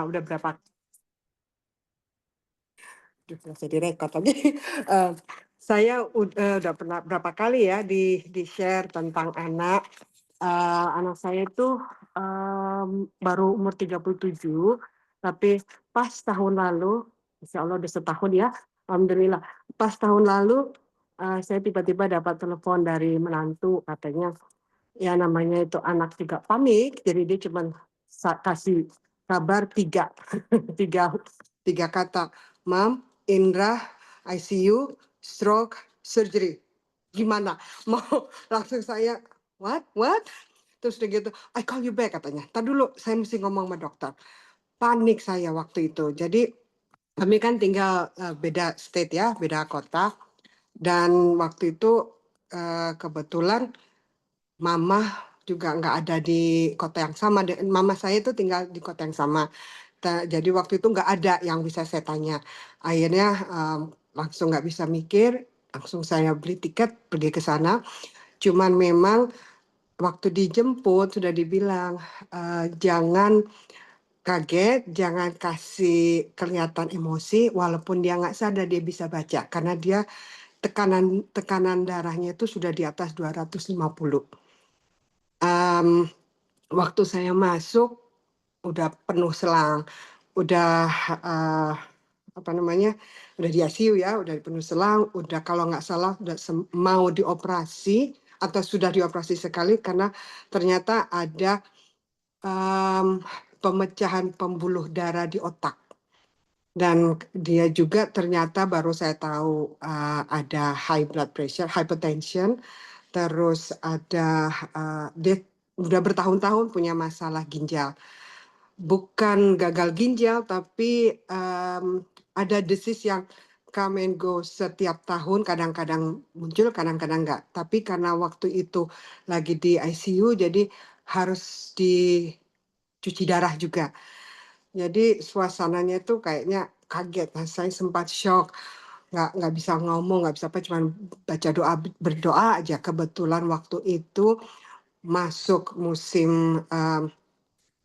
udah berapa aduh nggak usah direkod lagi, eee, saya udah pernah berapa kali ya di-share tentang anak. Anak saya itu, baru umur 37, tapi pas tahun lalu, insya Allah udah setahun ya, alhamdulillah. Pas tahun lalu, saya tiba-tiba dapat telepon dari menantu, katanya ya namanya itu anak juga panik, jadi dia cuman kasih kabar 3 3 3 kata, "Mom, Indra, ICU, stroke, surgery." Gimana? Mau langsung saya, "What? What?" Terus udah gitu, "I call you back," katanya. "Entar dulu, saya mesti ngomong sama dokter." Panik saya waktu itu. Jadi kami kan tinggal, beda state ya, beda kota, dan waktu itu, kebetulan mama juga nggak ada di kota yang sama, mama saya itu tinggal di kota yang sama. Jadi waktu itu nggak ada yang bisa saya tanya. Akhirnya, langsung nggak bisa mikir, langsung saya beli tiket pergi ke sana. Cuman memang waktu dijemput sudah dibilang, "Jangan kaget, jangan kasih kelihatan emosi, walaupun dia nggak sadar dia bisa baca." Karena dia tekanan tekanan darahnya itu sudah di atas 250. Mmm, Waktu saya masuk udah penuh selang, udah, eee, apa namanya, udah di ICU ya, udah penuh selang, udah kalau nggak salah udah mau dioperasi atau sudah dioperasi sekali karena ternyata ada, mmm, pemecahan pembuluh darah di otak. Dan dia juga ternyata baru saya tahu, ada high blood pressure, hypertension, terus ada, dia udah bertahun-tahun punya masalah ginjal. Bukan gagal ginjal, tapi, ada disease yang come and go setiap tahun, kadang-kadang muncul, kadang-kadang enggak. Tapi karena waktu itu lagi di ICU, jadi harus dicuci darah juga. Jadi suasananya tuh kayaknya kaget, saya sempat syok, nggak bisa ngomong, nggak bisa apa, cuman baca doa, berdoa aja. Kebetulan waktu itu masuk musim,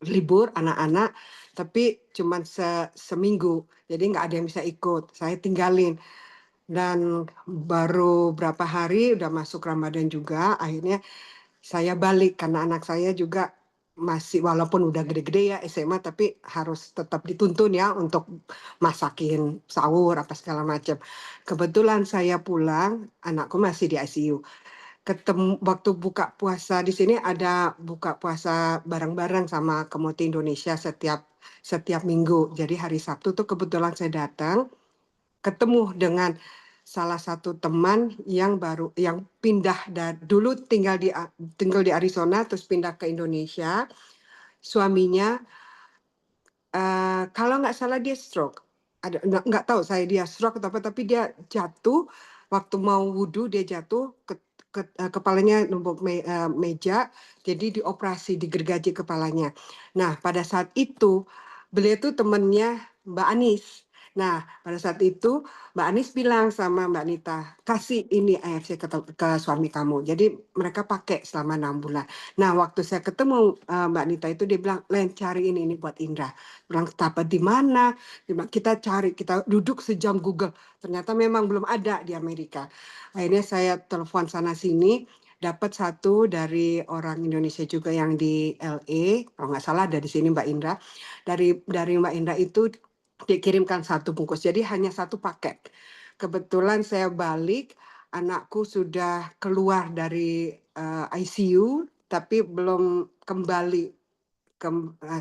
libur anak-anak, tapi cuman seminggu, jadi nggak ada yang bisa ikut, saya tinggalin. Dan baru berapa hari udah masuk Ramadan juga, akhirnya saya balik karena anak saya juga masih walaupun udah gede-gede ya SMA, tapi harus tetap dituntun ya untuk masakin sahur apa segala macam. Kebetulan saya pulang, anakku masih di ICU. Waktu buka puasa di sini ada buka puasa bareng-bareng sama Community Indonesia setiap setiap minggu. Jadi hari Sabtu tuh kebetulan saya datang, ketemu dengan salah satu teman yang pindah dulu tinggal di Arizona terus pindah ke Indonesia. Suaminya, kalau nggak salah dia stroke, nggak tahu saya dia stroke atau apa, tapi dia jatuh, waktu mau wudhu dia jatuh, kepalanya numpuk meja, jadi dioperasi, digergaji kepalanya. Nah, pada saat itu, beliau itu temennya Mbak Anies. Nah, pada saat itu Mbak Anies bilang sama Mbak Nita, "Kasih ini AFC ke suami kamu." Jadi mereka pakai selama 6 bulan. Nah, waktu saya ketemu, Mbak Nita itu dia bilang, "Len, cariin ini buat Indra." Bilang, "Dapat di mana?" Dia bilang, "Kita cari, kita duduk sejam Google." Ternyata memang belum ada di Amerika. Akhirnya saya telepon sana sini, dapat satu dari orang Indonesia juga yang di LA, kalau nggak salah dari sini Mbak Indra. Dari Mbak Indra itu dikirimkan satu bungkus, jadi hanya satu paket. Kebetulan saya balik, anakku sudah keluar dari, ICU, tapi belum kembali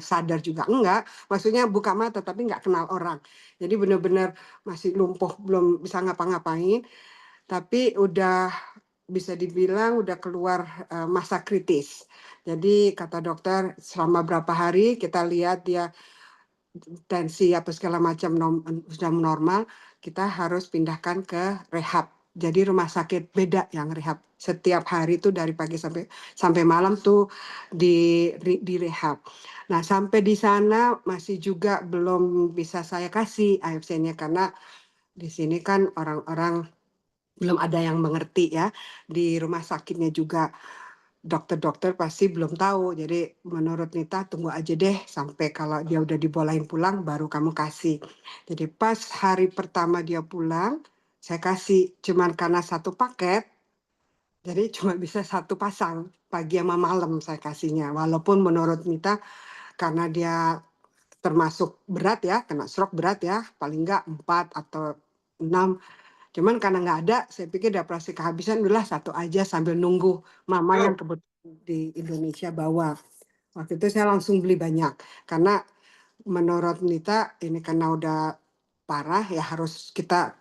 sadar juga enggak, maksudnya buka mata tapi nggak kenal orang. Jadi benar-benar masih lumpuh, belum bisa ngapa-ngapain, tapi udah bisa dibilang udah keluar, masa kritis. Jadi kata dokter selama berapa hari kita lihat dia tensi apa segala macam sudah normal, kita harus pindahkan ke rehab. Jadi rumah sakit beda yang rehab. Setiap hari itu dari pagi sampai malam tuh di rehab. Nah, sampai di sana masih juga belum bisa saya kasih AFC-nya karena di sini kan orang-orang belum ada yang mengerti ya, di rumah sakitnya juga. dokter-dokter pasti belum tahu. Jadi menurut Nita tunggu aja deh sampai kalau dia udah dibolehin pulang baru kamu kasih. Jadi pas hari pertama dia pulang, saya kasih cuman karena satu paket, jadi cuma bisa satu pasang pagi sama malam saya kasihnya. Walaupun menurut Nita karena dia termasuk berat ya, kena stroke berat ya, paling enggak 4 atau 6. Cuman karena nggak ada, saya pikir udah plastik kehabisan, udahlah satu aja sambil nunggu mama yang kebetulan di Indonesia bawa. Waktu itu saya langsung beli banyak, karena menurut Nita ini karena udah parah ya harus kita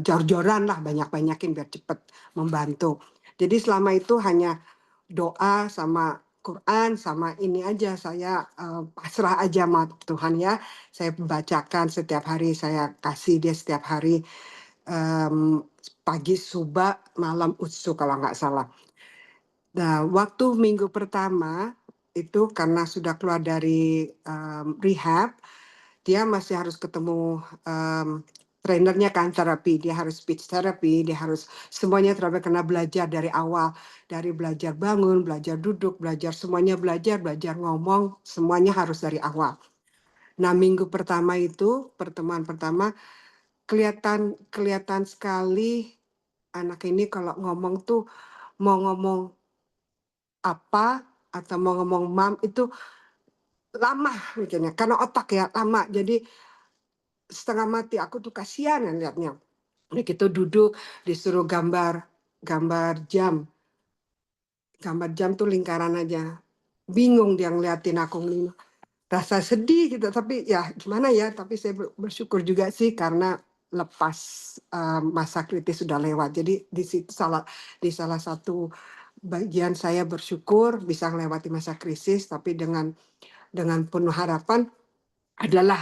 jor-joran lah banyak-banyakin biar cepet membantu. Jadi selama itu hanya doa sama Quran sama ini aja saya pasrah aja sama Tuhan ya. Saya bacakan setiap hari, saya kasih dia setiap hari pagi suba, malam utsu kalau nggak salah. Nah, waktu minggu pertama itu karena sudah keluar dari rehab, dia masih harus ketemu trainernya kan terapi, dia harus speech therapy, dia harus semuanya terapi karena belajar dari awal, dari belajar bangun, belajar duduk, belajar semuanya belajar ngomong, semuanya harus dari awal. Nah, minggu pertama itu, pertemuan pertama, kelihatan sekali anak ini kalau ngomong tuh mau ngomong apa atau mau ngomong mam itu lama mikirnya karena otak ya lama jadi setengah mati aku tuh kasihan ya liatnya. Begitu duduk disuruh gambar jam tuh lingkaran aja bingung dia ngeliatin aku rasa sedih gitu tapi ya gimana ya tapi saya bersyukur juga sih karena lepas masa kritis sudah lewat jadi di situ di salah satu bagian saya bersyukur bisa melewati masa krisis tapi dengan penuh harapan adalah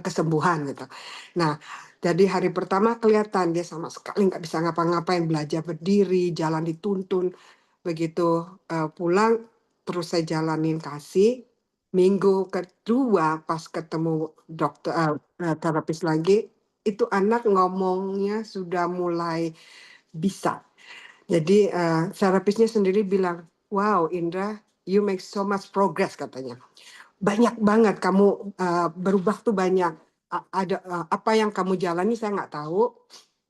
kesembuhan gitu. Nah, jadi hari pertama kelihatan dia sama sekali nggak bisa ngapa-ngapain, belajar berdiri, jalan dituntun. Begitu pulang terus saya jalanin kasih. Minggu kedua pas ketemu dokter terapis lagi, itu anak ngomongnya sudah mulai bisa. Jadi terapisnya sendiri bilang, wow Indra, you make so much progress katanya. Banyak banget kamu berubah tuh banyak. Ada apa yang kamu jalani saya nggak tahu,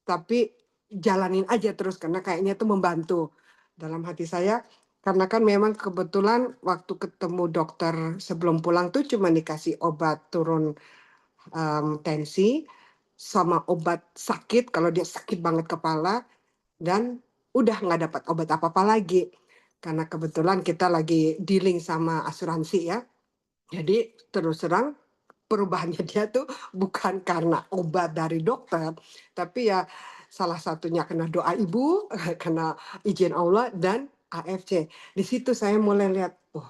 tapi jalanin aja terus karena kayaknya itu membantu. Dalam hati saya, karena kan memang kebetulan waktu ketemu dokter sebelum pulang tuh cuma dikasih obat turun tensi sama obat sakit kalau dia sakit banget kepala dan udah nggak dapat obat apa-apa lagi. Karena kebetulan kita lagi dealing sama asuransi ya. Jadi terus terang perubahannya dia tuh bukan karena obat dari dokter, tapi ya salah satunya karena doa ibu, karena izin Allah dan AFC. Di situ saya mulai lihat, oh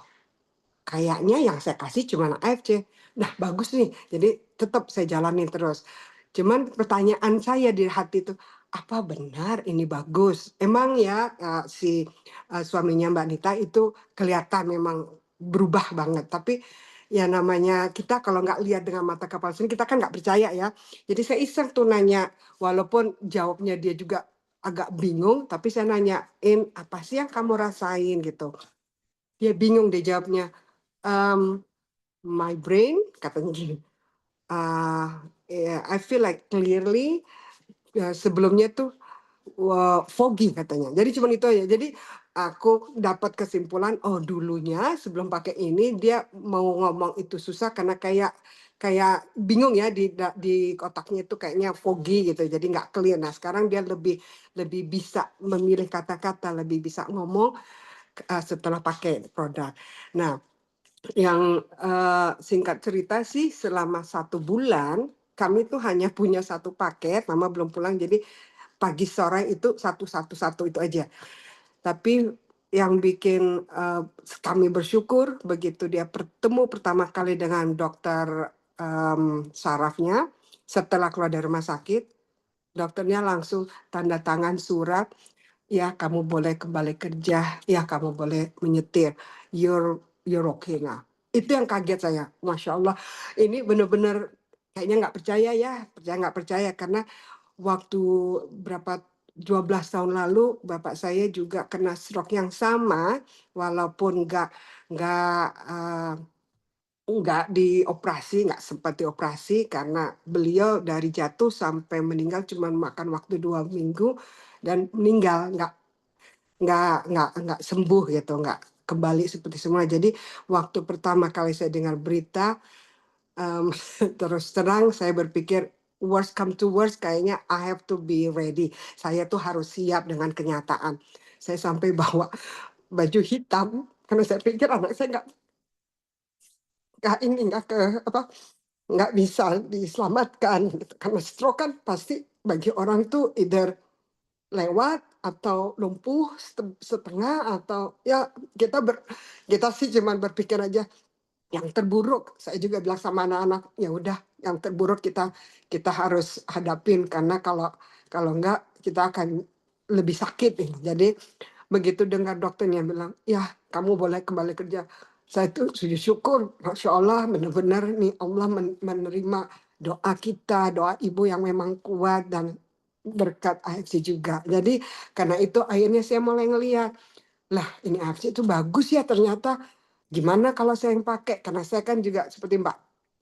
kayaknya yang saya kasih cuma AFC. Nah bagus nih, jadi tetap saya jalanin terus. Cuman pertanyaan saya di hati itu, apa benar ini bagus? Emang ya suaminya Mbak Nita itu kelihatan memang berubah banget. Tapi ya namanya kita kalau nggak lihat dengan mata kepala sendiri, kita kan nggak percaya ya. Jadi saya iseng tuh nanya, walaupun jawabnya dia juga agak bingung, tapi saya nanyain, apa sih yang kamu rasain gitu. Dia bingung deh jawabnya. My brain katanya gini, yeah, I feel like clearly sebelumnya tuh foggy katanya. Jadi cuma itu aja. Jadi aku dapat kesimpulan, oh dulunya sebelum pakai ini dia mau ngomong itu susah karena kayak bingung ya di otaknya itu kayaknya foggy gitu. Jadi nggak clear. Nah sekarang dia lebih bisa memilih kata-kata, lebih bisa ngomong setelah pakai produk. Nah yang singkat cerita sih selama 1 bulan kami tuh hanya punya satu paket, mama belum pulang jadi pagi sore itu satu itu aja. Tapi yang bikin kami bersyukur begitu dia bertemu pertama kali dengan dokter sarafnya setelah keluar dari rumah sakit, dokternya langsung tanda tangan surat, ya kamu boleh kembali kerja, ya kamu boleh menyetir, you're okay now. Itu yang kaget saya, Masya Allah. Ini benar-benar kayaknya nggak percaya ya, percaya nggak percaya karena waktu berapa 12 tahun lalu bapak saya juga kena stroke yang sama, walaupun nggak, nggak dioperasi, nggak sempat dioperasi karena beliau dari jatuh sampai meninggal cuma makan waktu 2 minggu dan meninggal, nggak sembuh gitu, nggak kembali seperti semula. Jadi waktu pertama kali saya dengar berita, mmm, terus terang saya berpikir, worst come to worst kayaknya I have to be ready. Saya tuh harus siap dengan kenyataan. Saya sampai bawa baju hitam karena saya pikir anak saya nggak ke apa, nggak bisa diselamatkan gitu. Karena stroke kan pasti bagi orang tuh either lewat atau lumpuh setengah atau ya kita sih cuman berpikir aja yang terburuk. Saya juga bilang sama anak-anak, ya udah yang terburuk kita harus hadapin karena kalau enggak kita akan lebih sakit nih. Jadi begitu dengar dokternya bilang, "Ya, kamu boleh kembali kerja." Saya tuh sujud syukur, Masya Allah benar-benar nih Allah menerima doa kita, doa ibu yang memang kuat dan berkat AFC juga. Jadi karena itu akhirnya saya mulai ngelihat, lah ini AFC itu bagus ya ternyata. Gimana kalau saya yang pakai? Karena saya kan juga seperti Mbak,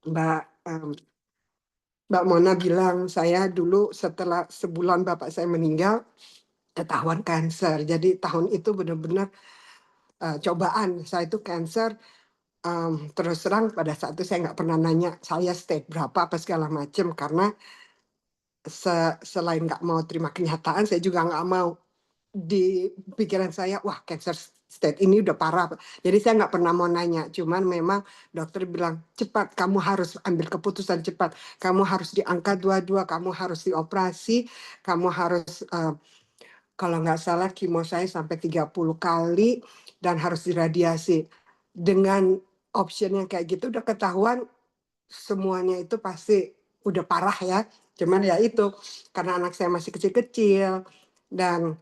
Mbak Mona bilang, saya dulu setelah sebulan bapak saya meninggal, ketahuan kanker. Jadi tahun itu benar-benar, cobaan. Saya itu kanker, terus terang pada saat itu saya nggak pernah nanya saya stage berapa apa segala macam, karena selain nggak mau terima kenyataan, saya juga nggak mau di pikiran saya, wah cancer state ini udah parah. Jadi saya nggak pernah mau nanya, cuman memang dokter bilang, cepat kamu harus ambil keputusan cepat. Kamu harus diangkat dua-dua, kamu harus dioperasi, kamu harus, kalau nggak salah kimo saya sampai 30 kali dan harus diradiasi. Dengan option yang kayak gitu udah ketahuan semuanya itu pasti udah parah ya. Cuman ya itu, karena anak saya masih kecil-kecil dan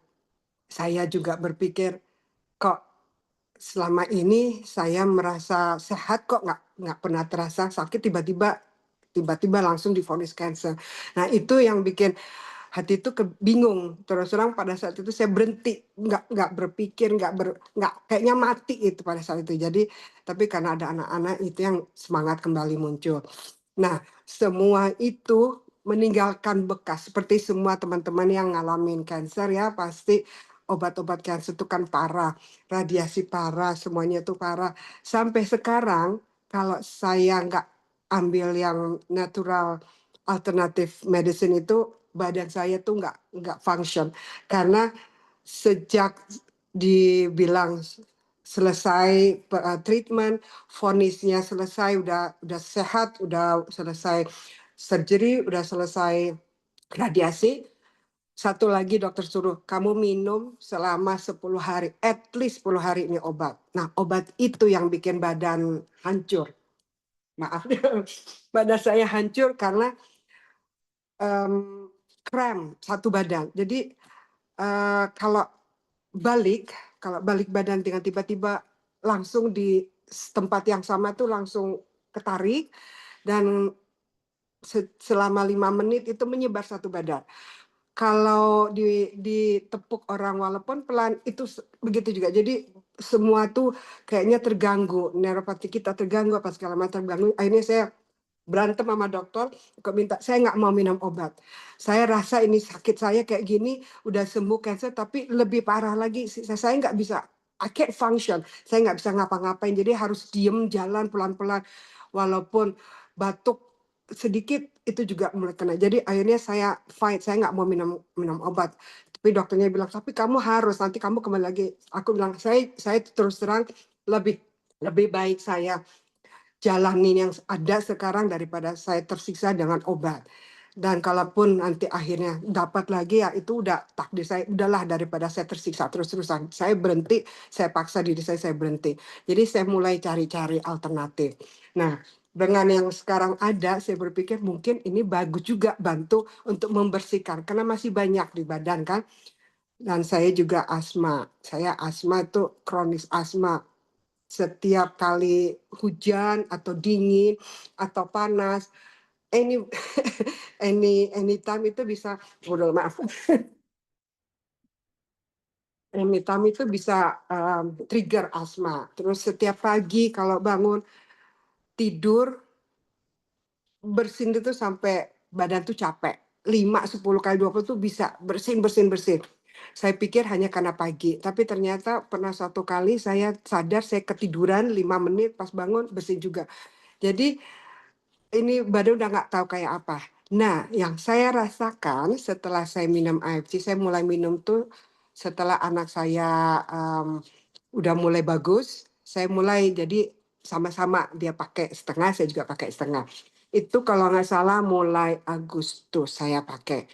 saya juga berpikir, kok selama ini saya merasa sehat kok nggak pernah terasa sakit, tiba-tiba langsung divonis cancer. Nah itu yang bikin hati itu bingung. Terus terang pada saat itu saya berhenti, nggak berpikir, nggak kayaknya mati itu pada saat itu. Jadi tapi karena ada anak-anak itu yang semangat kembali muncul. Nah, semua itu meninggalkan bekas, seperti semua teman-teman yang ngalamin kanker ya, pasti obat-obat kanker itu kan parah, radiasi parah, semuanya itu parah. Sampai sekarang kalau saya nggak ambil yang natural alternative medicine itu, badan saya tuh nggak function. Karena sejak dibilang selesai treatment, vonisnya selesai, udah sehat, udah selesai surgery, udah selesai radiasi, satu lagi dokter suruh, "Kamu minum selama 10 hari, at least 10 hari ini obat." Nah, obat itu yang bikin badan hancur. Maaf, badan saya hancur karena, mmm, kram satu badan. Jadi, kalau kalau balik badan dengan tiba-tiba langsung di tempat yang sama tuh langsung ketarik dan selama 5 menit itu menyebar satu badan. Kalau ditepuk orang walaupun pelan itu begitu juga. Jadi semua tuh kayaknya terganggu, neuropati kita terganggu apa segala macam terganggu. Akhirnya saya berantem sama dokter, kok minta saya nggak mau minum obat. Saya rasa ini sakit saya kayak gini, udah sembuh cancer tapi lebih parah lagi, saya nggak bisa, I can't function, saya nggak bisa ngapa-ngapain, jadi harus diem, jalan pelan-pelan, walaupun batuk sedikit itu juga mulai kena. Jadi akhirnya saya fight, saya nggak mau minum minum obat. Tapi dokternya bilang, "Tapi kamu harus, nanti kamu kembali lagi." Aku bilang, "Saya terus terang lebih lebih baik saya jalanin yang ada sekarang daripada saya tersiksa dengan obat. Dan kalaupun nanti akhirnya dapat lagi ya itu udah takdir saya, udahlah daripada saya tersiksa terus-terusan. Saya berhenti, saya paksa diri saya berhenti. Jadi saya mulai cari-cari alternatif. Nah, dengan yang sekarang ada, saya berpikir mungkin ini bagus juga bantu untuk membersihkan karena masih banyak di badan kan. Dan saya juga asma. Saya asma itu kronis asma, setiap kali hujan atau dingin atau panas, any anytime itu bisa, waduh maaf, hitam itu bisa, trigger asma. Terus setiap pagi kalau bangun tidur, bersin itu sampai badan tuh capek, 5, 10 kali 20 tuh bisa, bersin bersin bersin. Saya pikir hanya karena pagi, tapi ternyata pernah suatu kali saya sadar saya ketiduran 5 menit, pas bangun bersin juga. Jadi ini badan udah nggak tahu kayak apa. Nah, yang saya rasakan setelah saya minum AFC, saya mulai minum tuh setelah anak saya, udah mulai bagus, saya mulai jadi sama-sama dia pakai setengah, saya juga pakai setengah. Itu kalau nggak salah mulai Agustus saya pakai.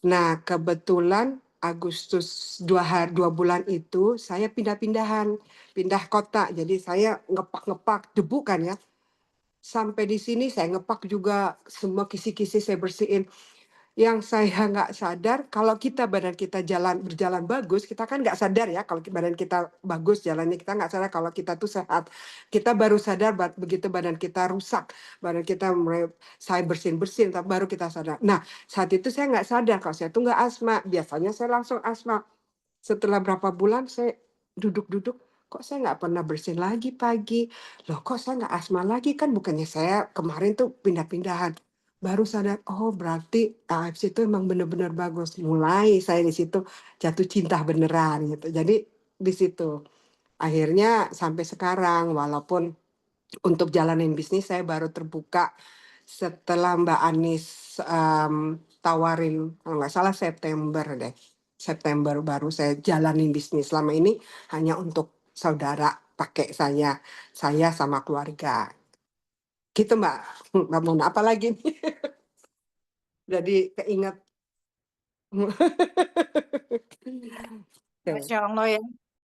Nah, kebetulan Agustus 2 bulan itu saya pindah-pindahan, pindah kota. Jadi saya ngepak-ngepak, debu kan ya. Sampai di sini saya ngepak juga, semua kisi-kisi saya bersihin. Yang saya nggak sadar kalau badan kita berjalan bagus, kita kan nggak sadar ya kalau badan kita bagus jalannya, kita nggak sadar kalau kita tuh sehat. Kita baru sadar begitu badan kita rusak, badan kita mulai saya bersin-bersin, tapi baru kita sadar. Nah, saat itu saya nggak sadar kalau saya tuh nggak asma, biasanya saya langsung asma. Setelah berapa bulan saya duduk-duduk, kok saya nggak pernah bersin lagi pagi, loh kok saya nggak asma lagi, kan bukannya saya kemarin tuh pindah-pindahan. Baru sadar, oh berarti AFC itu emang bener-bener bagus. Mulai saya di situ jatuh cinta beneran gitu. Jadi di situ akhirnya sampai sekarang, walaupun untuk jalanin bisnis saya baru terbuka setelah Mbak Anis, tawarin kalau nggak salah September deh. September baru saya jalanin bisnis. Selama ini hanya untuk saudara pakai saya sama keluarga. Gitu Mbak. Mbak mau apa lagi nih? Jadi keinget. Masya Allah ya.